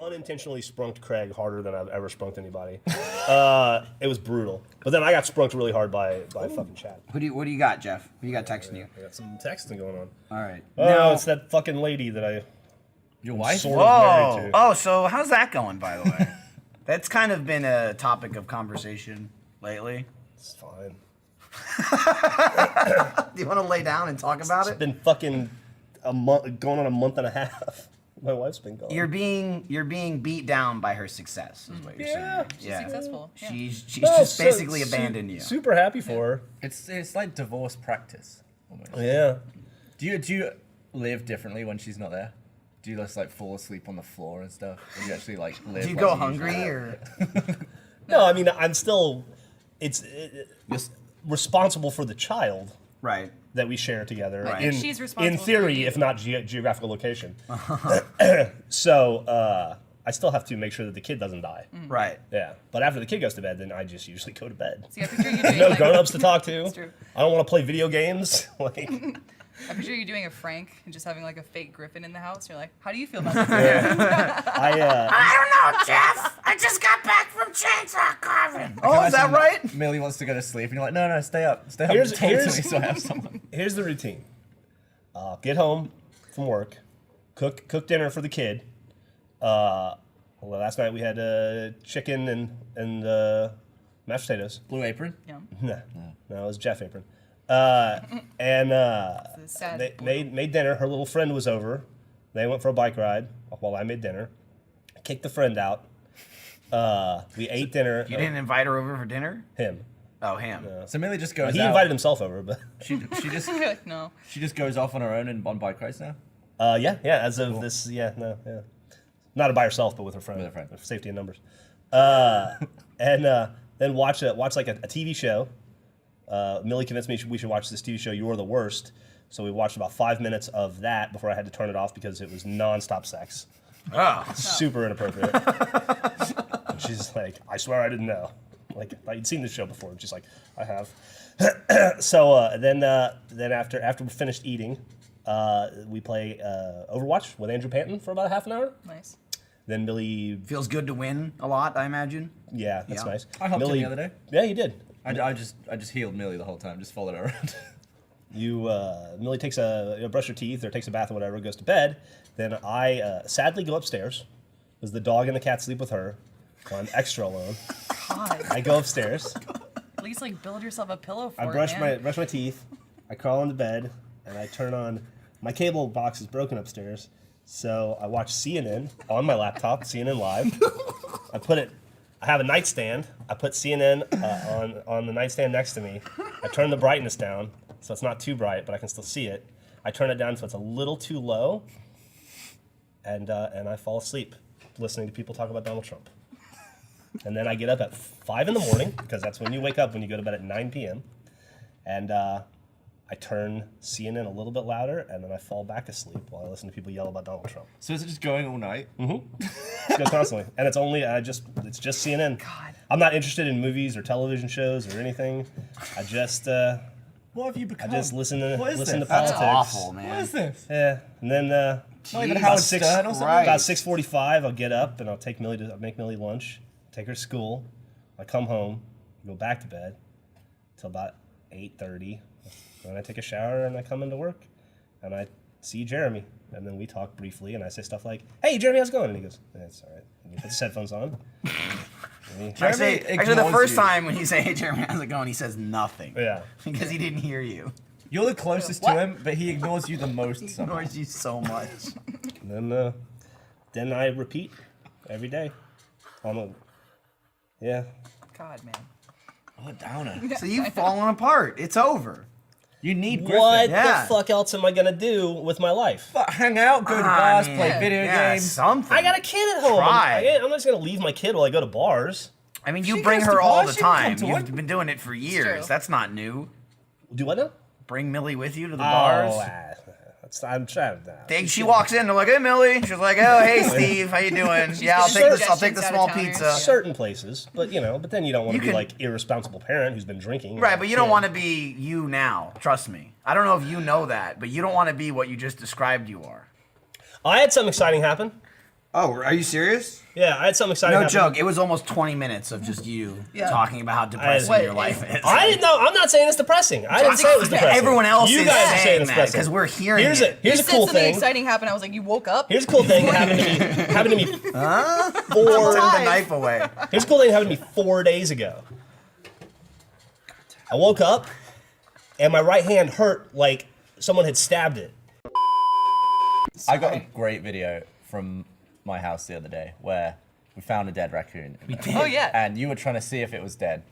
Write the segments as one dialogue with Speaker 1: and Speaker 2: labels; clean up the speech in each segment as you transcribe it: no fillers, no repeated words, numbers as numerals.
Speaker 1: unintentionally sprunked Craig harder than I've ever sprunked anybody. It was brutal. But then I got sprunked really hard by fucking Chad.
Speaker 2: What do you got, Jeff? What do you got texting you?
Speaker 1: I got some texting going on.
Speaker 2: All right.
Speaker 1: Oh, it's that fucking lady that
Speaker 3: Your wife?
Speaker 1: sort of married to.
Speaker 2: Oh, so how's that going, by the way? That's kind of been a topic of conversation lately.
Speaker 1: It's fine.
Speaker 2: Do you want to lay down and talk about
Speaker 1: It's
Speaker 2: it?
Speaker 1: been fucking a month, going on a month and a half. My wife's been gone.
Speaker 2: You're being beat down by her success, is what you're saying.
Speaker 4: She's successful. Yeah.
Speaker 2: She's just basically abandoned you.
Speaker 1: Super happy for her.
Speaker 3: It's like divorce practice, almost.
Speaker 1: Yeah.
Speaker 3: Do you live differently when she's not there? Do you just like fall asleep on the floor and stuff? Or do you actually like live?
Speaker 2: Do you
Speaker 3: like
Speaker 2: go
Speaker 3: usually?
Speaker 2: hungry or?
Speaker 1: No, I mean, I'm still, it's responsible for the child
Speaker 2: Right.
Speaker 1: that we share together.
Speaker 2: Right.
Speaker 1: In,
Speaker 4: She's responsible
Speaker 1: in
Speaker 4: for
Speaker 1: theory,
Speaker 4: you.
Speaker 1: if not geographical location. So I still have to make sure that the kid doesn't die.
Speaker 2: Right.
Speaker 1: Yeah. But after the kid goes to bed, then I just usually go to bed.
Speaker 4: See, I picture you doing
Speaker 1: No
Speaker 4: like,
Speaker 1: grown-ups to talk to.
Speaker 4: That's true.
Speaker 1: I don't want to play video games. Like,
Speaker 4: I picture you doing a Frank and just having like a fake Griffin in the house. You're like, how do you feel about this?
Speaker 1: I
Speaker 2: I don't know, Jeff. I just got back from Chainsaw Carving. Oh, is that right?
Speaker 3: Millie wants to go to sleep, and you're like, no, stay up.
Speaker 1: Here's-
Speaker 3: Talk to
Speaker 1: here's-
Speaker 3: me so I have someone.
Speaker 1: Here's the routine. Get home from work, cook dinner for the kid. Well, last night we had chicken and mashed potatoes.
Speaker 3: Blue Apron.
Speaker 4: Yeah.
Speaker 1: No, it was Jeff Apron. And
Speaker 4: It's a sad
Speaker 1: they made dinner. Her little friend was over. They went for a bike ride while I made dinner. I kicked the friend out. We ate dinner.
Speaker 2: You didn't invite her over for dinner?
Speaker 1: Him.
Speaker 2: Oh, him.
Speaker 3: So Millie just goes
Speaker 1: He
Speaker 3: out.
Speaker 1: invited himself over, but
Speaker 3: She just
Speaker 4: You're like, no.
Speaker 3: she just goes off on her own and on bike rides now.
Speaker 1: yeah. As of this, not by herself, but with her friend.
Speaker 3: With her friend.
Speaker 1: For safety in numbers. And then watch like a TV show. Millie convinced me we should watch this TV show, You're the Worst. So we watched about 5 minutes of that before I had to turn it off because it was nonstop sex.
Speaker 2: Oh.
Speaker 1: Super inappropriate. And she's like, I swear I didn't know. Like, I'd seen this show before. And she's like, I have. So then after we finished eating, we play Overwatch with Andrew Panton for about a half an hour.
Speaker 4: Nice.
Speaker 1: Then Millie,
Speaker 2: Feels good to win a lot, I imagine.
Speaker 1: yeah, that's
Speaker 2: Yeah.
Speaker 1: nice.
Speaker 3: I helped him
Speaker 1: Millie,
Speaker 3: the other day.
Speaker 1: Yeah, you did.
Speaker 3: I just healed Millie the whole time, just followed her around.
Speaker 1: Millie takes brush her teeth or takes a bath or whatever, goes to bed. Then I sadly go upstairs because the dog and the cat sleep with her. So I'm extra alone.
Speaker 4: God.
Speaker 1: I go upstairs.
Speaker 4: At least like build yourself a pillow for
Speaker 1: I
Speaker 4: it,
Speaker 1: brush
Speaker 4: man.
Speaker 1: my teeth. I crawl into bed and I turn on. My cable box is broken upstairs, so I watch CNN on my laptop, CNN Live. I have a nightstand. I put CNN on the nightstand next to me. I turn the brightness down so it's not too bright, but I can still see it. I turn it down so it's a little too low, and I fall asleep listening to people talk about Donald Trump. And then I get up at 5 in the morning, because that's when you wake up when you go to bed at 9 p.m. And I turn CNN a little bit louder, and then I fall back asleep while I listen to people yell about Donald Trump.
Speaker 3: So is it just going all night?
Speaker 1: It goes constantly, and it's only it's just CNN.
Speaker 4: God.
Speaker 1: I'm not interested in movies or television shows or anything. I just
Speaker 3: What have you become?
Speaker 1: listen to
Speaker 3: What is
Speaker 1: listen to
Speaker 3: this?
Speaker 2: That's
Speaker 1: politics.
Speaker 2: awful, man.
Speaker 3: What is this?
Speaker 1: Yeah, and then
Speaker 3: Not even
Speaker 2: Jesus
Speaker 3: Howard
Speaker 1: six-
Speaker 3: Stern or something?
Speaker 2: Right.
Speaker 1: about 6:45, I'll get up and I'll make Millie lunch, take her to school. I come home, go back to bed till about 8:30. Then I take a shower and I come into work, and I see Jeremy, and then we talk briefly, and I say stuff like, "Hey, Jeremy, how's it going?" And he goes, "It's all right." And he puts his headphones on.
Speaker 2: Actually, the
Speaker 3: ignores
Speaker 2: first
Speaker 3: you.
Speaker 2: time when you say, hey, Jeremy, how's it going? He says nothing.
Speaker 1: Yeah.
Speaker 2: Because he didn't hear you.
Speaker 3: You're the closest to him, but he ignores you the most.
Speaker 2: He
Speaker 3: somehow.
Speaker 2: ignores you so much.
Speaker 1: And then I repeat every day. Yeah.
Speaker 4: God, man.
Speaker 3: Oh, downer.
Speaker 2: So you've fallen apart. It's over.
Speaker 3: You need Griffin.
Speaker 1: What
Speaker 2: Yeah.
Speaker 1: the fuck else am I gonna do with my life?
Speaker 3: But hang out, go to bars, play video
Speaker 2: yeah,
Speaker 3: games.
Speaker 2: something.
Speaker 1: I got a kid at home.
Speaker 2: Try.
Speaker 1: I'm not just gonna leave my kid while I go to bars.
Speaker 2: I mean,
Speaker 3: She
Speaker 2: you bring
Speaker 3: goes to
Speaker 2: her all
Speaker 3: bars,
Speaker 2: the
Speaker 3: she can come
Speaker 2: time.
Speaker 3: to
Speaker 2: You've
Speaker 3: work.
Speaker 2: been doing it for years.
Speaker 4: true.
Speaker 2: That's not new.
Speaker 1: Do what now?
Speaker 2: Bring Millie with you to the bars.
Speaker 1: I'm trying to.
Speaker 2: She walks in, they're like, hey, Millie. She's like, oh, hey, Steve, how you doing? Yeah, I'll take this. I'll take the
Speaker 4: suggestions out of
Speaker 2: small
Speaker 4: towners.
Speaker 2: pizza.
Speaker 1: Certain places, but then you don't want
Speaker 2: You
Speaker 1: to be
Speaker 2: can-
Speaker 1: like irresponsible parent who's been drinking.
Speaker 2: Right, but you don't want to be you now. Trust me. I don't know if you know that, but you don't want to be what you just described you are.
Speaker 1: I had something exciting happen.
Speaker 2: Oh, are you serious?
Speaker 1: Yeah, I had something exciting.
Speaker 2: No
Speaker 1: happen.
Speaker 2: joke. It was almost 20 minutes of just you talking about how depressing
Speaker 4: Wait,
Speaker 2: your life is.
Speaker 1: I didn't know. I'm not saying it's depressing. I didn't say it was depressing.
Speaker 2: Everyone else
Speaker 1: you
Speaker 2: is
Speaker 1: guys are saying
Speaker 2: saying
Speaker 1: it's
Speaker 2: that
Speaker 1: depressing
Speaker 2: because we're hearing
Speaker 1: Here's
Speaker 2: it.
Speaker 1: Here's
Speaker 4: You
Speaker 1: a
Speaker 4: said
Speaker 1: cool
Speaker 4: something
Speaker 1: thing.
Speaker 4: exciting happened. I was like, you woke up?
Speaker 1: Here's a cool thing that happened to me.
Speaker 2: Took the
Speaker 4: alive.
Speaker 2: knife away.
Speaker 1: Here's a cool thing that happened to me 4 days ago. I woke up and my right hand hurt like someone had stabbed it.
Speaker 3: I got a great video from my house the other day where we found a dead raccoon. in there.
Speaker 4: Oh, yeah.
Speaker 3: And you were trying to see if it was dead.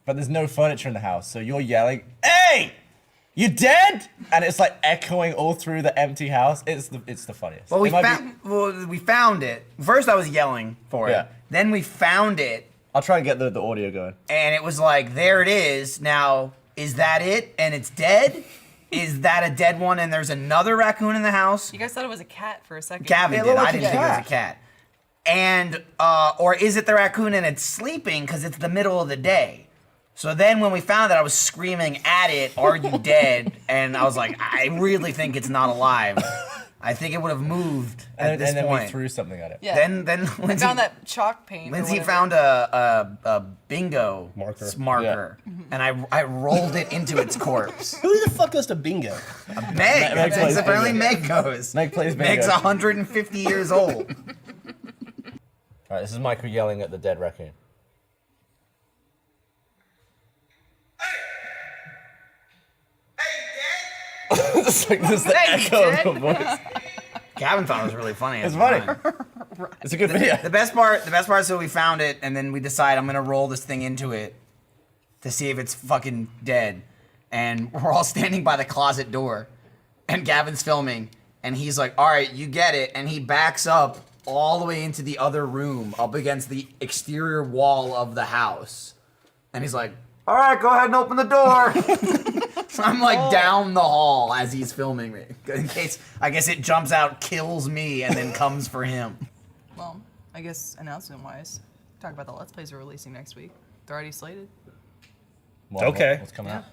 Speaker 3: But there's no furniture in the house, so you're yelling, "Hey! You dead?" And it's like echoing all through the empty house. It's the funniest.
Speaker 2: Well,
Speaker 3: It might be-
Speaker 2: we found it. First, I was yelling for it.
Speaker 3: Yeah.
Speaker 2: Then we found it,
Speaker 3: I'll try and get the audio going.
Speaker 2: and it was like, there it is. Now, is that it? And it's dead? Is that a dead one? And there's another raccoon in the house?
Speaker 4: You guys thought it was a cat for a second.
Speaker 2: Gavin
Speaker 3: It
Speaker 2: did.
Speaker 3: looked like
Speaker 2: I
Speaker 3: a
Speaker 2: didn't think it was a
Speaker 3: cat.
Speaker 2: cat. And or is it the raccoon and it's sleeping because it's the middle of the day? So then when we found that, I was screaming at it, "Are you dead?" And I was like, I really think it's not alive. I think it would have moved at
Speaker 3: And
Speaker 2: this
Speaker 3: then
Speaker 2: point.
Speaker 3: we threw something at it.
Speaker 4: Yeah.
Speaker 2: Then
Speaker 4: I
Speaker 2: Lindsay,
Speaker 4: found that chalk paint. or
Speaker 2: Lindsay
Speaker 4: whatever.
Speaker 2: found a bingo
Speaker 1: Marker.
Speaker 2: and I rolled it into its corpse.
Speaker 1: Who the fuck goes to bingo?
Speaker 2: Meg,
Speaker 3: Meg plays
Speaker 2: apparently
Speaker 3: bingo.
Speaker 2: Meg goes.
Speaker 3: Meg plays bingo.
Speaker 2: Meg's 150 years old.
Speaker 3: All right, this is Michael yelling at the dead raccoon. It's like this is the
Speaker 4: Hey,
Speaker 3: echo
Speaker 4: dead?
Speaker 3: of a voice.
Speaker 2: Gavin thought it was really funny.
Speaker 3: It's
Speaker 2: at the
Speaker 3: funny.
Speaker 2: time.
Speaker 3: It's a good video.
Speaker 2: The best part, so we found it, and then we decide I'm gonna roll this thing into it to see if it's fucking dead. And we're all standing by the closet door, and Gavin's filming, and he's like, "All right, you get it," and he backs up all the way into the other room, up against the exterior wall of the house, and he's like, "All right, go ahead and open the door." So I'm like down the hall as he's filming me, in case I guess it jumps out, kills me, and then comes for him.
Speaker 4: Well, I guess announcement-wise, talk about the Let's Plays we're releasing next week. They're already slated.
Speaker 1: Okay.
Speaker 3: What's coming out?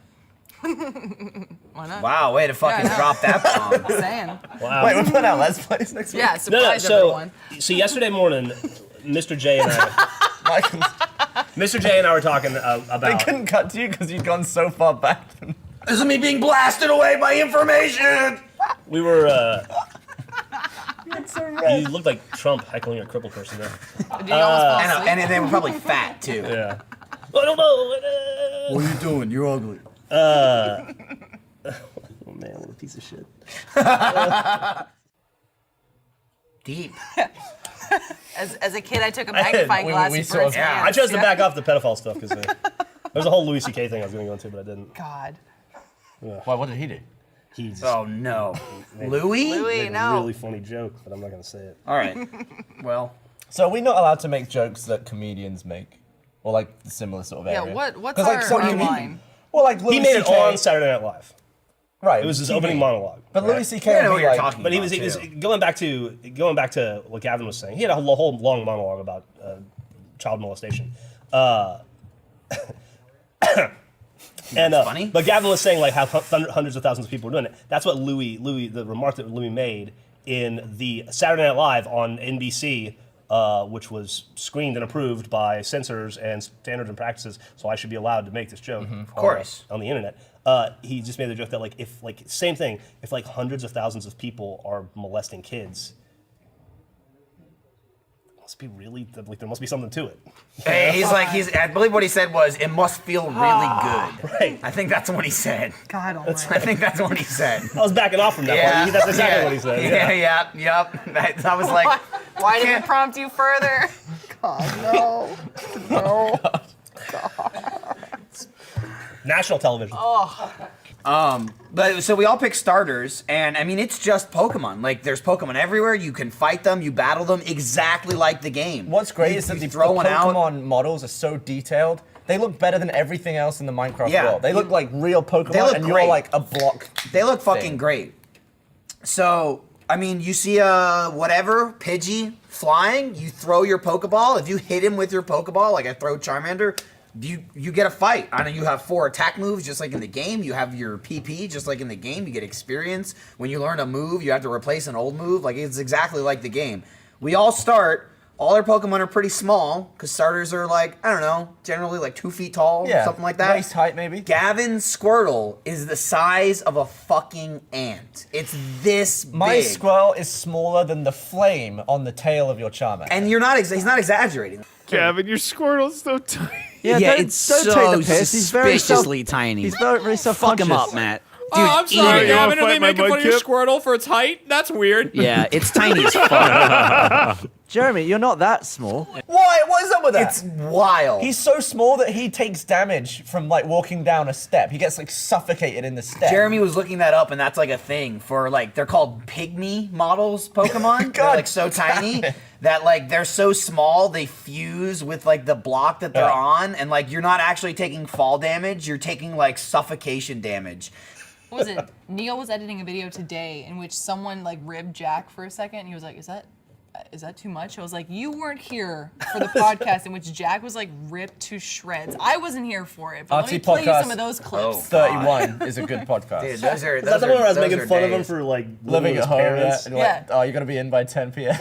Speaker 4: Why not?
Speaker 2: Wow, way to fucking
Speaker 4: Yeah, I know.
Speaker 2: drop that bomb.
Speaker 4: Saying.
Speaker 1: Wow.
Speaker 3: Wait, we're putting out Let's Plays next week?
Speaker 4: Yeah,
Speaker 1: No,
Speaker 4: surprise
Speaker 1: so
Speaker 4: everyone.
Speaker 1: yesterday morning, Mr. J and I were talking
Speaker 3: They
Speaker 1: about.
Speaker 3: couldn't cut to you because you'd gone so far back.
Speaker 2: This is me being blasted away by information.
Speaker 1: We were.
Speaker 3: It's so red.
Speaker 1: You looked like Trump heckling a crippled person there.
Speaker 4: Did you almost fall
Speaker 2: And,
Speaker 4: asleep?
Speaker 2: and they were probably fat too.
Speaker 1: Yeah. I don't know.
Speaker 2: What are you doing? You're ugly.
Speaker 1: Oh man, what a piece of shit.
Speaker 2: Deep.
Speaker 4: As a kid, I took a
Speaker 1: I did.
Speaker 4: magnifying
Speaker 3: We-
Speaker 4: glass
Speaker 3: we
Speaker 4: and
Speaker 3: sort
Speaker 4: burnt
Speaker 3: of-
Speaker 1: I
Speaker 4: hands.
Speaker 1: chose to back off the pedophile stuff because there's a whole Louis C.K. thing I was going to go into, but I didn't.
Speaker 4: God.
Speaker 3: Why, what did he do?
Speaker 1: He just
Speaker 2: Oh no. Louis?
Speaker 4: Louis,
Speaker 1: made a
Speaker 4: no.
Speaker 1: really funny joke, but I'm not going to say it.
Speaker 2: All right. Well,
Speaker 3: So are we not allowed to make jokes that comedians make? Or like similar sort of
Speaker 4: Yeah,
Speaker 3: area?
Speaker 4: what's
Speaker 3: 'Cause, like,
Speaker 4: our
Speaker 3: so you-
Speaker 4: line?
Speaker 3: Well, like
Speaker 1: He
Speaker 3: Louis
Speaker 1: made it
Speaker 3: CK
Speaker 1: on Saturday Night Live.
Speaker 3: Right.
Speaker 1: It was his
Speaker 3: TV.
Speaker 1: opening monologue.
Speaker 3: But
Speaker 1: right?
Speaker 3: Louis C.K.
Speaker 2: I know
Speaker 3: would
Speaker 2: what
Speaker 3: be
Speaker 2: you're
Speaker 3: like,
Speaker 2: talking
Speaker 1: But he
Speaker 2: about,
Speaker 1: was
Speaker 2: too.
Speaker 1: going back to what Gavin was saying. He had a whole long monologue about child molestation. And
Speaker 2: funny.
Speaker 1: But Gavin was saying like how hundreds of thousands of people were doing it. That's what the remark that Louis made in the Saturday Night Live on NBC, which was screened and approved by censors and standards and practices. So I should be allowed to make this joke, of
Speaker 2: course.
Speaker 1: on the internet. He just made the joke that like if like same thing, if like hundreds of thousands of people are molesting kids, it must be really like there must be something to it.
Speaker 2: hey, I believe what he said was, it must feel really good.
Speaker 1: Right.
Speaker 2: I think that's what he said.
Speaker 4: God almighty.
Speaker 2: I think that's what he said.
Speaker 1: I was backing off from that point. That's exactly what he said.
Speaker 2: Yeah, yep. I was like,
Speaker 4: Why did it prompt you further? God, no.
Speaker 1: National television.
Speaker 2: But so we all pick starters, and I mean it's just Pokemon. Like there's Pokemon everywhere. You can fight them, you battle them exactly like the game.
Speaker 3: What's great
Speaker 2: You-
Speaker 3: is that
Speaker 2: you
Speaker 3: the
Speaker 2: throw one out.
Speaker 3: Pokemon models are so detailed. They look better than everything else in the Minecraft
Speaker 2: Yeah.
Speaker 3: world. They look like real Pokemon,
Speaker 2: They look
Speaker 3: and
Speaker 2: great.
Speaker 3: you're like a block.
Speaker 2: They look fucking
Speaker 3: thing.
Speaker 2: great. So, I mean, you see a whatever, Pidgey flying, you throw your Pokeball. If you hit him with your Pokeball, like I throw Charmander, you get a fight. I know you have 4 attack moves just like in the game. You have your PP just like in the game. You get experience. When you learn a move, you have to replace an old move. Like it's exactly like the game. We all start. All our Pokemon are pretty small because starters are like, I don't know, generally like 2 feet tall, something like that.
Speaker 3: Waist height, maybe.
Speaker 2: Gavin's Squirtle is the size of a fucking ant. It's this
Speaker 3: My
Speaker 2: big.
Speaker 3: Squirtle is smaller than the flame on the tail of your Charmander.
Speaker 2: And he's not exaggerating.
Speaker 5: Gavin, your Squirtle's so tiny.
Speaker 6: Yeah, don't take the piss. He's very
Speaker 2: suspiciously tiny.
Speaker 6: He's very self-conscious.
Speaker 2: Fuck him up, Matt.
Speaker 5: Dude, I'm sorry,
Speaker 2: eat it.
Speaker 5: Gavin. Are they making fun of your Squirtle for its height? That's weird.
Speaker 2: Yeah, it's tiny as fuck.
Speaker 6: Jeremy, you're not that small.
Speaker 3: Why? What is up with that?
Speaker 2: It's wild.
Speaker 3: He's so small that he takes damage from like walking down a step. He gets like suffocated in the step.
Speaker 2: Jeremy was looking that up, and that's like a thing for like they're called pygmy models Pokemon. They're like so tiny that like they're so small they fuse with like the block that they're on, and like you're not actually taking fall damage, you're taking like suffocation damage.
Speaker 4: What was it? Neil was editing a video today in which someone like ribbed Jack for a second. And he was like, "Is that too much?" I was like, "You weren't here for the podcast in which Jack was like ripped to shreds. I wasn't here for it." But let me play you some of those clips.
Speaker 3: 31 is a good podcast.
Speaker 2: Dude, those are.
Speaker 1: Is that the one where I was making fun of him for like
Speaker 3: living at home?
Speaker 1: parents?
Speaker 3: And you're like, oh, you're gonna be in by 10 p.m.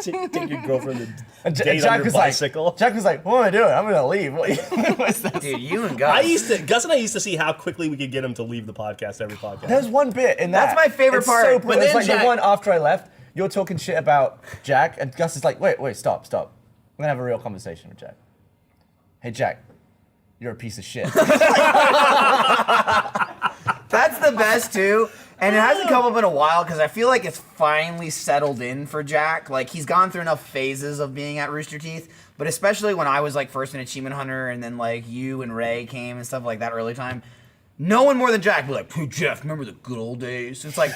Speaker 1: Take your girlfriend
Speaker 3: And
Speaker 1: to date
Speaker 3: Jack
Speaker 1: on your
Speaker 3: was
Speaker 1: bicycle.
Speaker 3: like, Jack was like, what am I doing? I'm gonna leave. What's that?
Speaker 2: Dude, you and Gus.
Speaker 1: Gus and I used to see how quickly we could get him to leave the podcast every podcast.
Speaker 3: There's one bit in that.
Speaker 2: That's my favorite
Speaker 3: It's
Speaker 2: part.
Speaker 3: So
Speaker 2: But
Speaker 3: brilliant. It's
Speaker 1: then
Speaker 3: like
Speaker 1: Jack-
Speaker 3: the one after I left. You're talking shit about Jack, and Gus is like, wait, stop. I'm gonna have a real conversation with Jack. Hey, Jack, you're a piece of shit.
Speaker 2: That's the best too. And it hasn't come up in a while because I feel like it's finally settled in for Jack. Like he's gone through enough phases of being at Rooster Teeth, but especially when I was like first an Achievement Hunter and then like you and Ray came and stuff like that early time. No one more than Jack would be like, "Hey Jeff, remember the good old days?" It's like,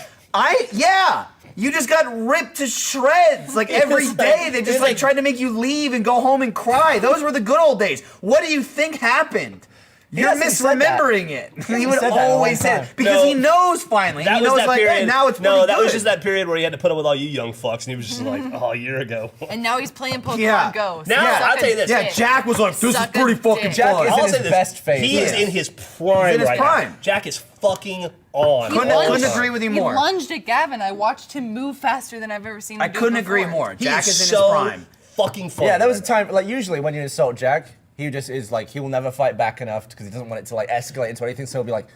Speaker 2: you just got ripped to shreds. Like every day they just like tried to make you leave and go home and cry. Those were the good old days. What do you think happened? You're
Speaker 3: hasn't said that.
Speaker 2: misremembering it. He would
Speaker 3: said that in a long
Speaker 2: always say
Speaker 3: time.
Speaker 2: it because he knows finally.
Speaker 1: That
Speaker 2: He
Speaker 1: was
Speaker 2: knows
Speaker 1: that
Speaker 2: like,
Speaker 1: period.
Speaker 2: hey, now it's
Speaker 1: no,
Speaker 2: pretty
Speaker 1: that was
Speaker 2: good.
Speaker 1: just that period where he had to put up with all you young fucks, and he was just like, oh, a year ago.
Speaker 4: And now he's playing Pokemon
Speaker 2: Yeah.
Speaker 4: Go.
Speaker 1: Now,
Speaker 4: Suck
Speaker 1: I'll
Speaker 4: a
Speaker 1: tell you this.
Speaker 2: Yeah,
Speaker 4: dick.
Speaker 2: Jack was like, this
Speaker 4: Suck
Speaker 2: is pretty
Speaker 4: a
Speaker 2: fucking
Speaker 4: dick.
Speaker 3: Jack
Speaker 2: fun.
Speaker 3: is
Speaker 1: I'll
Speaker 3: in
Speaker 1: say
Speaker 3: his
Speaker 1: this,
Speaker 3: best phase.
Speaker 1: He is
Speaker 2: Yeah.
Speaker 1: in his prime
Speaker 2: He's in his
Speaker 1: right
Speaker 2: prime.
Speaker 1: now. Jack is fucking on.
Speaker 4: He
Speaker 2: Couldn't
Speaker 4: lunged-
Speaker 2: agree with you
Speaker 4: He
Speaker 2: more.
Speaker 4: lunged at Gavin. I watched him move faster than I've ever seen him
Speaker 2: I
Speaker 4: do
Speaker 2: couldn't
Speaker 4: before.
Speaker 2: agree more.
Speaker 1: He
Speaker 2: Jack is in
Speaker 1: so
Speaker 2: his prime.
Speaker 1: fucking funny.
Speaker 3: Yeah, there was a
Speaker 1: right
Speaker 3: time, like usually when you insult Jack, he just is like, he will never fight back enough because he doesn't want it to like escalate into anything, so he'll be like,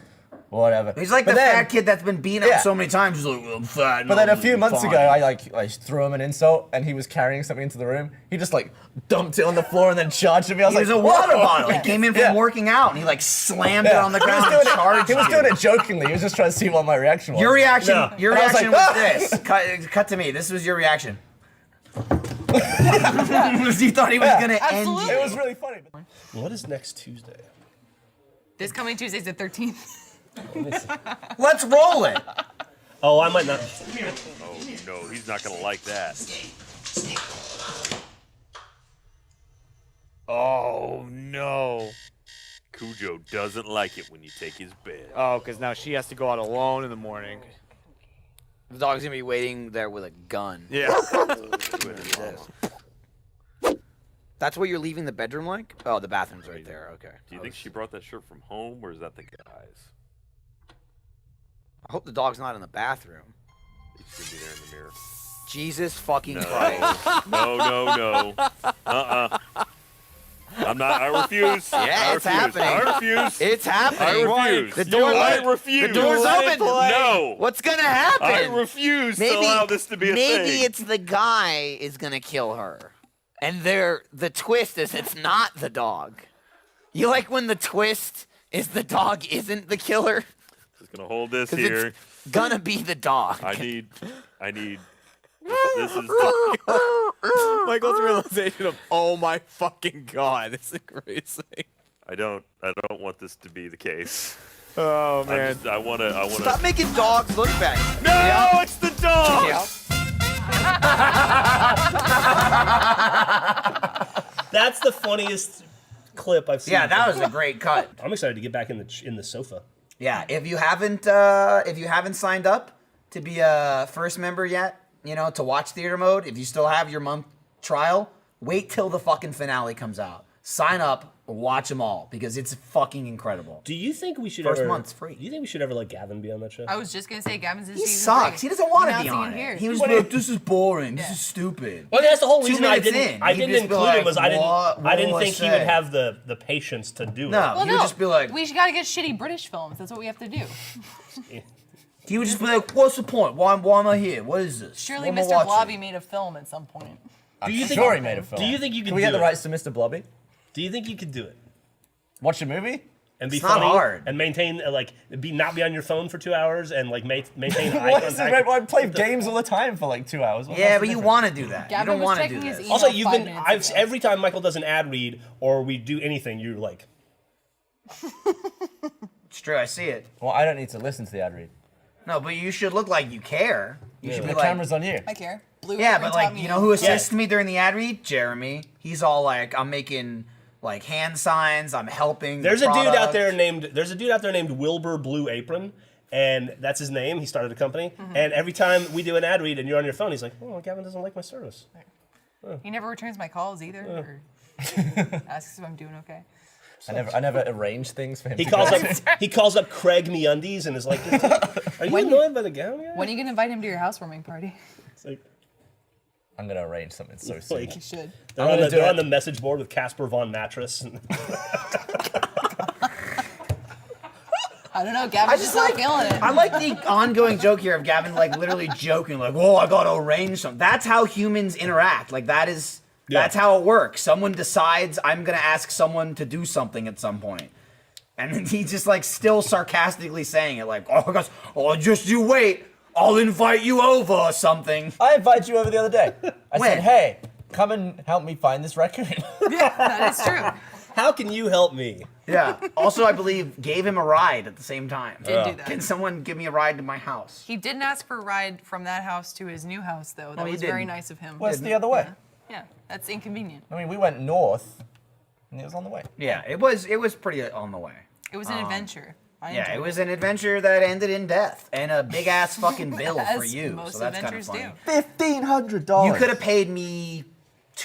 Speaker 3: whatever.
Speaker 2: He's like
Speaker 3: But
Speaker 2: the
Speaker 3: then-
Speaker 2: fat kid that's been beaten
Speaker 3: Yeah.
Speaker 2: up so many times. He's like, well, I'm fat.
Speaker 3: But then a few
Speaker 2: I'm
Speaker 3: months
Speaker 2: fine.
Speaker 3: ago, I threw him an insult, and he was carrying something into the room. He just like dumped it on the floor and then charged at me. I was
Speaker 2: He
Speaker 3: like,
Speaker 2: was a water
Speaker 3: "Whoa."
Speaker 2: bottle. He came in from
Speaker 3: Yeah.
Speaker 2: working out and he like slammed it
Speaker 3: Yeah.
Speaker 2: on the
Speaker 3: He was
Speaker 2: ground
Speaker 3: doing
Speaker 2: and charged
Speaker 3: He was
Speaker 2: you.
Speaker 3: doing it jokingly. He was just trying to see what my reaction was.
Speaker 2: Your reaction,
Speaker 1: No.
Speaker 2: your
Speaker 3: And I was
Speaker 2: reaction
Speaker 3: like,
Speaker 2: was this. Cut to me. This was your reaction. You thought he was
Speaker 3: Yeah.
Speaker 2: gonna end
Speaker 4: Absolutely.
Speaker 2: you.
Speaker 3: It was really funny.
Speaker 1: now. What is next Tuesday?
Speaker 4: This coming Tuesday's the 13th.
Speaker 2: Let's roll it.
Speaker 1: Oh, I might not.
Speaker 5: Oh no, he's not gonna like that. Oh no. Cujo doesn't like it when you take his bed.
Speaker 7: Oh, because now she has to go out alone in the morning.
Speaker 2: The dog's gonna be waiting there with a gun.
Speaker 7: Yeah.
Speaker 2: That's what you're leaving the bedroom like? Oh, the bathroom's right there. Okay.
Speaker 5: Do you think she brought that shirt from home, or is that the guy's?
Speaker 2: I hope the dog's not in the bathroom.
Speaker 5: He's gonna be there in the mirror.
Speaker 2: Jesus fucking Christ.
Speaker 5: No. I'm not. I refuse.
Speaker 2: Yeah, it's happening.
Speaker 5: I refuse.
Speaker 2: It's
Speaker 5: I
Speaker 2: happening.
Speaker 5: refuse.
Speaker 2: The door-
Speaker 5: I refuse.
Speaker 2: the door's open.
Speaker 5: No.
Speaker 2: What's gonna happen?
Speaker 5: I refuse to allow this to be a thing.
Speaker 2: Maybe it's the guy is gonna kill her, and the twist is it's not the dog. You like when the twist is the dog isn't the killer?
Speaker 5: Just gonna hold this
Speaker 2: 'Cause
Speaker 5: here.
Speaker 2: it's gonna be the dog.
Speaker 5: I need. This is.
Speaker 7: Michael's realization of, oh my fucking god, this is a great thing.
Speaker 5: I don't want this to be the case.
Speaker 7: Oh man.
Speaker 5: I wanna.
Speaker 2: Stop making dogs look bad.
Speaker 5: No, it's the dog.
Speaker 2: Yep.
Speaker 1: That's the funniest clip I've seen.
Speaker 2: Yeah, that was a great cut.
Speaker 1: I'm excited to get back in the sofa.
Speaker 2: Yeah, if you haven't signed up to be a first member yet, to watch theater mode, if you still have your month trial, wait till the fucking finale comes out. Sign up watch them all because it's fucking incredible.
Speaker 1: Do you think we should
Speaker 2: First
Speaker 1: ever?
Speaker 2: month's free.
Speaker 1: Do you think we should ever let Gavin be on that show?
Speaker 4: I was just gonna say Gavin's in
Speaker 2: He
Speaker 4: season
Speaker 2: sucks.
Speaker 4: 3.
Speaker 2: He doesn't want to be
Speaker 4: Announcing
Speaker 2: on
Speaker 4: here.
Speaker 2: it. He was like, "This is boring. This is stupid."
Speaker 1: Well, that's the whole
Speaker 2: 2
Speaker 1: reason I
Speaker 2: minutes
Speaker 1: didn't.
Speaker 2: in,
Speaker 1: I
Speaker 2: he'd
Speaker 1: didn't
Speaker 2: just be
Speaker 1: include him
Speaker 2: like,
Speaker 1: was I didn't
Speaker 2: "What
Speaker 1: think
Speaker 2: will
Speaker 1: he
Speaker 2: I
Speaker 1: would
Speaker 2: say?"
Speaker 1: have the patience to do
Speaker 2: No.
Speaker 1: it.
Speaker 4: Well,
Speaker 2: He would
Speaker 4: no,
Speaker 2: just be like-
Speaker 4: we gotta get shitty British films. That's what we have to do.
Speaker 2: He would just be like, "What's the point? Why am I here? What is this?
Speaker 4: Surely
Speaker 2: What am I
Speaker 4: Mr.
Speaker 2: watching?"
Speaker 4: Blobby made a film at some point.
Speaker 1: Do you think?
Speaker 3: Sure, he made a film.
Speaker 1: Do you think you could
Speaker 3: Can we
Speaker 1: do
Speaker 3: get the
Speaker 1: it?
Speaker 3: rights to Mr. Blobby?
Speaker 1: Do you think you could do it
Speaker 3: Watch a movie?
Speaker 1: and be
Speaker 2: It's not
Speaker 1: funny
Speaker 2: hard.
Speaker 1: and maintain not be on your phone for 2 hours and like maintain eye
Speaker 3: What is it?
Speaker 1: contact?
Speaker 3: I play games all the time for like 2 hours. What's
Speaker 2: Yeah,
Speaker 3: the
Speaker 2: but you
Speaker 3: difference?
Speaker 2: want to do that.
Speaker 4: Gavin
Speaker 2: you don't
Speaker 4: was
Speaker 2: want to
Speaker 4: checking
Speaker 2: do
Speaker 4: his
Speaker 2: this.
Speaker 4: email.
Speaker 1: Also, you've
Speaker 4: 5
Speaker 1: been.
Speaker 4: minutes ago.
Speaker 1: Every time Michael does an ad read or we do anything, you're like,
Speaker 2: It's true. I see it.
Speaker 3: Well, I don't need to listen to the ad read.
Speaker 2: No, but you should look like you care. You should
Speaker 3: The
Speaker 2: be like,
Speaker 3: camera's on you.
Speaker 4: I care. Blue
Speaker 2: yeah,
Speaker 4: apron
Speaker 2: but
Speaker 4: taught
Speaker 2: like,
Speaker 4: me
Speaker 2: you
Speaker 4: to-
Speaker 2: know who assists me during the ad read? Jeremy. He's all like, I'm making like hand signs. I'm helping.
Speaker 1: there's
Speaker 2: the
Speaker 1: a dude out
Speaker 2: product."
Speaker 1: there named Wilbur Blue Apron. And that's his name. He started a company. And every time we do an ad read and you're on your phone, he's like, "Oh, Gavin doesn't like my service."
Speaker 4: He never returns my calls either, or asks if I'm doing okay.
Speaker 3: I never arrange things for him.
Speaker 1: He
Speaker 3: to
Speaker 1: calls
Speaker 3: go.
Speaker 1: up Craig MeUndies and is like, "Are you annoyed by the gown guy?"
Speaker 4: When are you gonna invite him to your housewarming party?
Speaker 1: It's like,
Speaker 3: I'm gonna arrange something so soon.
Speaker 1: like
Speaker 4: You should.
Speaker 1: they're on the message board with Casper Von Mattress.
Speaker 4: I don't know. Gavin's just not feeling it.
Speaker 2: I like the ongoing joke here of Gavin like literally joking, like, "Whoa, I gotta arrange something." That's how humans interact. Like that's how it works. Someone decides I'm gonna ask someone to do something at some point. And then he's just like still sarcastically saying it, like, "Oh, gosh, just you wait. I'll invite you over or something."
Speaker 3: I invited you over the other day. I
Speaker 2: When?
Speaker 3: said, "Hey, come and help me find this raccoon."
Speaker 4: That is true.
Speaker 1: How can you help me?
Speaker 2: Yeah. Also, I believe gave him a ride at the same time.
Speaker 4: Did do that.
Speaker 2: Can someone give me a ride to my house?
Speaker 4: He didn't ask for a ride from that house to his new house, though. That
Speaker 2: he
Speaker 4: was very
Speaker 2: didn't.
Speaker 4: nice of him.
Speaker 3: Well, it's the other way.
Speaker 4: Yeah, that's inconvenient.
Speaker 3: I mean, we went north, and it was on the way.
Speaker 2: Yeah, it was pretty on the way.
Speaker 4: It was an adventure. I
Speaker 2: Yeah,
Speaker 4: enjoyed
Speaker 2: it was an adventure that ended in death and a big ass fucking bill for
Speaker 4: As
Speaker 2: you.
Speaker 4: most
Speaker 2: So that's kind of
Speaker 4: adventures
Speaker 2: funny.
Speaker 4: do.
Speaker 3: $1,500.
Speaker 2: You could have paid me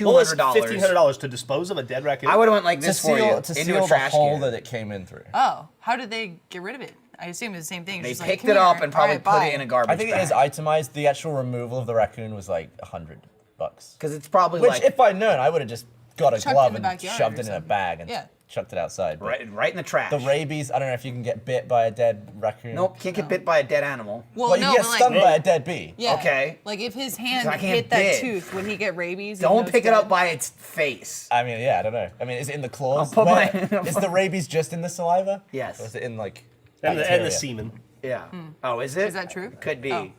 Speaker 1: What was
Speaker 2: $200.
Speaker 1: $1,500 to dispose of a dead raccoon?
Speaker 2: I would have went like
Speaker 3: to
Speaker 2: this for you
Speaker 3: seal
Speaker 2: into a
Speaker 3: the
Speaker 2: trash
Speaker 3: hole
Speaker 2: can.
Speaker 3: that it came in through.
Speaker 4: Oh, how did they get rid of it? I assume it's the same thing. It's
Speaker 2: They
Speaker 4: just like,
Speaker 2: picked
Speaker 4: "Come
Speaker 2: it up
Speaker 4: here.
Speaker 2: and probably
Speaker 4: All right,
Speaker 2: put
Speaker 4: bye."
Speaker 2: it in a garbage
Speaker 3: I think it
Speaker 2: bag.
Speaker 3: is itemized. The actual removal of the raccoon was like $100.
Speaker 2: Because it's probably
Speaker 3: Which,
Speaker 2: like
Speaker 3: if I'd known, I would have just got a
Speaker 4: Chucked it in
Speaker 3: glove
Speaker 4: the
Speaker 3: and
Speaker 4: backyard
Speaker 3: shoved
Speaker 4: or
Speaker 3: it in a
Speaker 4: something.
Speaker 3: bag and
Speaker 4: Yeah.
Speaker 3: chucked it outside. But
Speaker 2: right in the trash.
Speaker 3: the rabies, I don't know if you can get bit by a dead raccoon.
Speaker 2: Nope, can't get bit by a dead animal.
Speaker 4: Well,
Speaker 3: Well, you
Speaker 4: no,
Speaker 3: get
Speaker 4: but
Speaker 3: stung
Speaker 4: like,
Speaker 3: by a dead bee.
Speaker 4: yeah.
Speaker 2: Okay.
Speaker 4: Like if his hand
Speaker 2: I can't
Speaker 4: hit that
Speaker 2: bit.
Speaker 4: tooth, would he get rabies? even though
Speaker 2: Don't
Speaker 4: it's
Speaker 2: pick it
Speaker 4: dead?
Speaker 2: up by its face.
Speaker 3: I mean, yeah, I don't know. I mean, is it in the claws?
Speaker 2: I'll put my-
Speaker 3: Is the rabies just in the saliva?
Speaker 2: Yes.
Speaker 3: Or is it in like
Speaker 1: and the
Speaker 3: bacteria?
Speaker 1: semen.
Speaker 2: Yeah. Oh, is it?
Speaker 4: Is that true?
Speaker 2: Could be.
Speaker 4: Oh.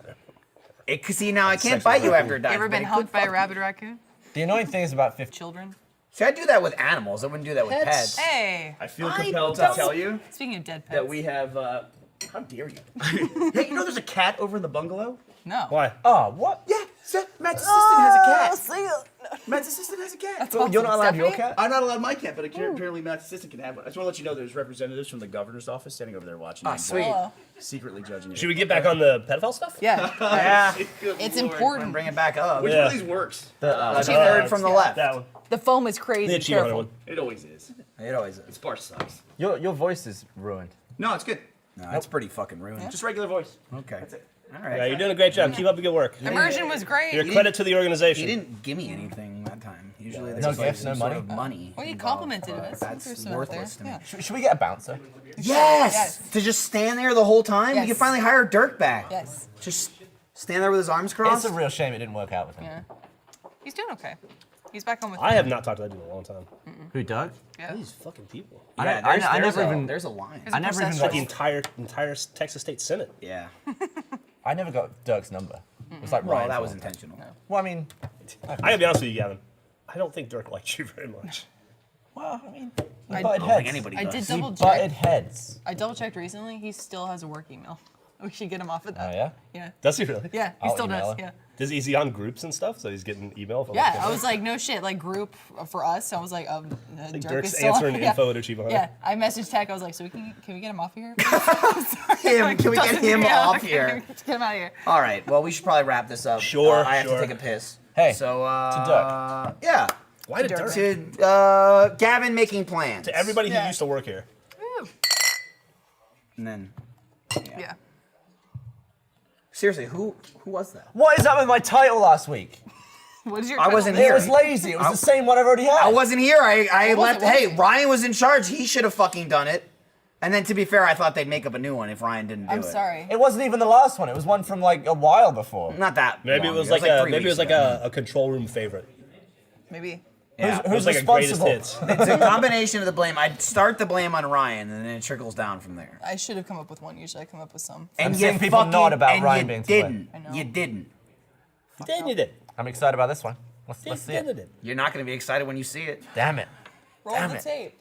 Speaker 2: See, now I can't
Speaker 1: Sexual
Speaker 2: bite you
Speaker 1: raccoon.
Speaker 2: after it dies.
Speaker 4: You ever
Speaker 2: but
Speaker 4: been
Speaker 2: it
Speaker 4: hugged
Speaker 2: could
Speaker 4: by a
Speaker 2: fuck
Speaker 4: rabid raccoon?
Speaker 3: The annoying thing is about 50.
Speaker 4: Children?
Speaker 2: See, I do that with animals. I wouldn't do that with pets.
Speaker 4: Hey.
Speaker 8: I feel compelled to
Speaker 2: don't-
Speaker 8: tell you
Speaker 4: Speaking of dead pets.
Speaker 8: that we have. How dare you? Hey, you know there's a cat over in the bungalow?
Speaker 4: No.
Speaker 1: Why?
Speaker 3: Oh, what?
Speaker 8: Yeah, Matt's assistant has a cat. Matt's assistant has a cat.
Speaker 4: That's
Speaker 3: Well, you're not allowed your
Speaker 4: Stephanie?
Speaker 3: cat?
Speaker 8: I'm not allowed my cat, but apparently Matt's assistant can have one. I just want to let you know there's representatives from the governor's office standing over there watching.
Speaker 2: Ah,
Speaker 8: you,
Speaker 2: sweet.
Speaker 4: Hello.
Speaker 8: Secretly judging you.
Speaker 1: Should we get back on the pedophile stuff?
Speaker 4: Yeah.
Speaker 2: Yeah.
Speaker 8: Good
Speaker 4: It's
Speaker 8: Lord.
Speaker 4: important.
Speaker 2: Bring it back up.
Speaker 8: Which
Speaker 1: Yeah.
Speaker 8: one of these works?
Speaker 2: Third from the left.
Speaker 1: That one.
Speaker 4: The foam is crazy.
Speaker 1: The Achiever
Speaker 4: Careful.
Speaker 1: one.
Speaker 8: It always is.
Speaker 2: It always is.
Speaker 8: Sparse sucks.
Speaker 3: Your voice is ruined.
Speaker 8: No, it's good.
Speaker 2: No, it's pretty fucking ruined.
Speaker 8: Just regular voice.
Speaker 2: Okay.
Speaker 8: That's it.
Speaker 2: All
Speaker 1: Yeah,
Speaker 2: right.
Speaker 1: you're doing a great job. Keep up the good work.
Speaker 4: Immersion was great.
Speaker 1: Your credit to the
Speaker 2: He
Speaker 1: organization.
Speaker 2: didn't give me anything that time. Usually there's
Speaker 3: No
Speaker 2: like
Speaker 3: gifts,
Speaker 2: some
Speaker 3: no
Speaker 2: sort
Speaker 3: money?
Speaker 2: of money.
Speaker 4: Well, you
Speaker 2: involved,
Speaker 4: complimented
Speaker 2: but
Speaker 4: us.
Speaker 2: That's
Speaker 4: Threw some out
Speaker 2: worthless to
Speaker 4: there.
Speaker 2: me.
Speaker 4: Yeah.
Speaker 3: Should we get a bouncer?
Speaker 2: Yes!
Speaker 4: Yes.
Speaker 2: To just stand there the whole time?
Speaker 4: Yes.
Speaker 2: You can finally hire Dirk back.
Speaker 4: Yes.
Speaker 2: Just stand there with his arms
Speaker 3: It's
Speaker 2: crossed.
Speaker 3: a real shame it didn't work out with him.
Speaker 4: Yeah. He's doing okay. He's back on with
Speaker 1: I have not talked to that dude in a long time.
Speaker 6: Who, Doug?
Speaker 4: Yeah.
Speaker 1: These fucking people.
Speaker 2: Yeah,
Speaker 6: I never even.
Speaker 2: There's a line.
Speaker 6: I never even
Speaker 1: Like the
Speaker 6: got.
Speaker 1: entire Texas State Senate.
Speaker 2: Yeah.
Speaker 3: I never got Doug's number. It was like
Speaker 2: Well,
Speaker 3: Ryan's
Speaker 2: that was
Speaker 3: one.
Speaker 2: intentional.
Speaker 3: Well, I mean,
Speaker 1: I gotta be honest with you, Gavin. I don't think Dirk likes you very much.
Speaker 3: well, I mean,
Speaker 4: I
Speaker 3: he butted
Speaker 2: don't
Speaker 3: heads.
Speaker 2: think anybody
Speaker 4: I
Speaker 2: does.
Speaker 4: did
Speaker 3: He
Speaker 4: double
Speaker 3: butted
Speaker 4: check.
Speaker 3: heads.
Speaker 4: I double checked recently. He still has a work email. We should get him off of
Speaker 3: Oh
Speaker 4: that.
Speaker 3: yeah.
Speaker 4: Yeah.
Speaker 1: Does he really?
Speaker 4: Yeah. He
Speaker 3: I'll
Speaker 4: still
Speaker 3: email
Speaker 4: does.
Speaker 3: her.
Speaker 4: Yeah.
Speaker 1: Is he on groups and stuff? So he's getting email from.
Speaker 4: Yeah. I was like, no shit. Like group for us. So I was like,
Speaker 1: Like
Speaker 4: Dirk
Speaker 1: Dirk's
Speaker 4: is still on-
Speaker 1: answering
Speaker 4: yeah.
Speaker 1: info at Achievement.
Speaker 4: Yeah. I messaged Tech. I was like, so can we get him off of here?
Speaker 2: Can we get him off here?
Speaker 4: Get him out of here.
Speaker 2: All right. Well, we should probably wrap this up.
Speaker 1: Sure,
Speaker 2: I have
Speaker 1: sure.
Speaker 2: to take a piss.
Speaker 3: Hey,
Speaker 2: So,
Speaker 3: to
Speaker 2: yeah.
Speaker 1: Why to
Speaker 4: Dirt.
Speaker 1: Dirt?
Speaker 2: To Gavin making plans.
Speaker 1: To everybody
Speaker 4: Yeah.
Speaker 1: who used to work here.
Speaker 2: And then,
Speaker 4: Yeah.
Speaker 2: seriously, who was that?
Speaker 3: What is up with my title last week?
Speaker 4: What is your
Speaker 2: I
Speaker 4: title
Speaker 2: wasn't
Speaker 4: name?
Speaker 3: It
Speaker 2: here.
Speaker 3: was lazy. It was the same one I've already had.
Speaker 2: I wasn't here. I left.
Speaker 4: wasn't
Speaker 2: Hey,
Speaker 4: here.
Speaker 2: Ryan was in charge. He should have fucking done it. And then, to be fair, I thought they'd make up a new one if Ryan didn't do it.
Speaker 4: I'm sorry.
Speaker 3: It wasn't even the last one. It was one from like a while before.
Speaker 2: Not that.
Speaker 1: Maybe
Speaker 2: long
Speaker 1: it was
Speaker 2: ago.
Speaker 1: like a
Speaker 2: 3
Speaker 1: maybe it was
Speaker 2: weeks
Speaker 1: like
Speaker 2: ago.
Speaker 1: a control room favorite.
Speaker 4: Maybe.
Speaker 2: Yeah.
Speaker 1: It was
Speaker 3: Who's
Speaker 1: like a greatest
Speaker 3: responsible?
Speaker 1: hits.
Speaker 2: It's a combination of the blame. I'd start the blame on Ryan, and then it trickles down from there.
Speaker 4: I should have come up with one. Usually I come up with some.
Speaker 2: And
Speaker 3: seeing
Speaker 2: you
Speaker 3: people
Speaker 2: fucking,
Speaker 3: nod about
Speaker 2: and
Speaker 3: Ryan
Speaker 2: you
Speaker 3: being to blame.
Speaker 2: didn't.
Speaker 4: I know.
Speaker 2: You didn't.
Speaker 1: Then you did.
Speaker 3: I'm excited about this one. Let's see
Speaker 1: Then you
Speaker 3: it.
Speaker 1: did.
Speaker 2: You're not going to be excited when you see it.
Speaker 3: Damn it.
Speaker 4: Roll
Speaker 3: Damn
Speaker 4: the
Speaker 3: it.
Speaker 4: tape.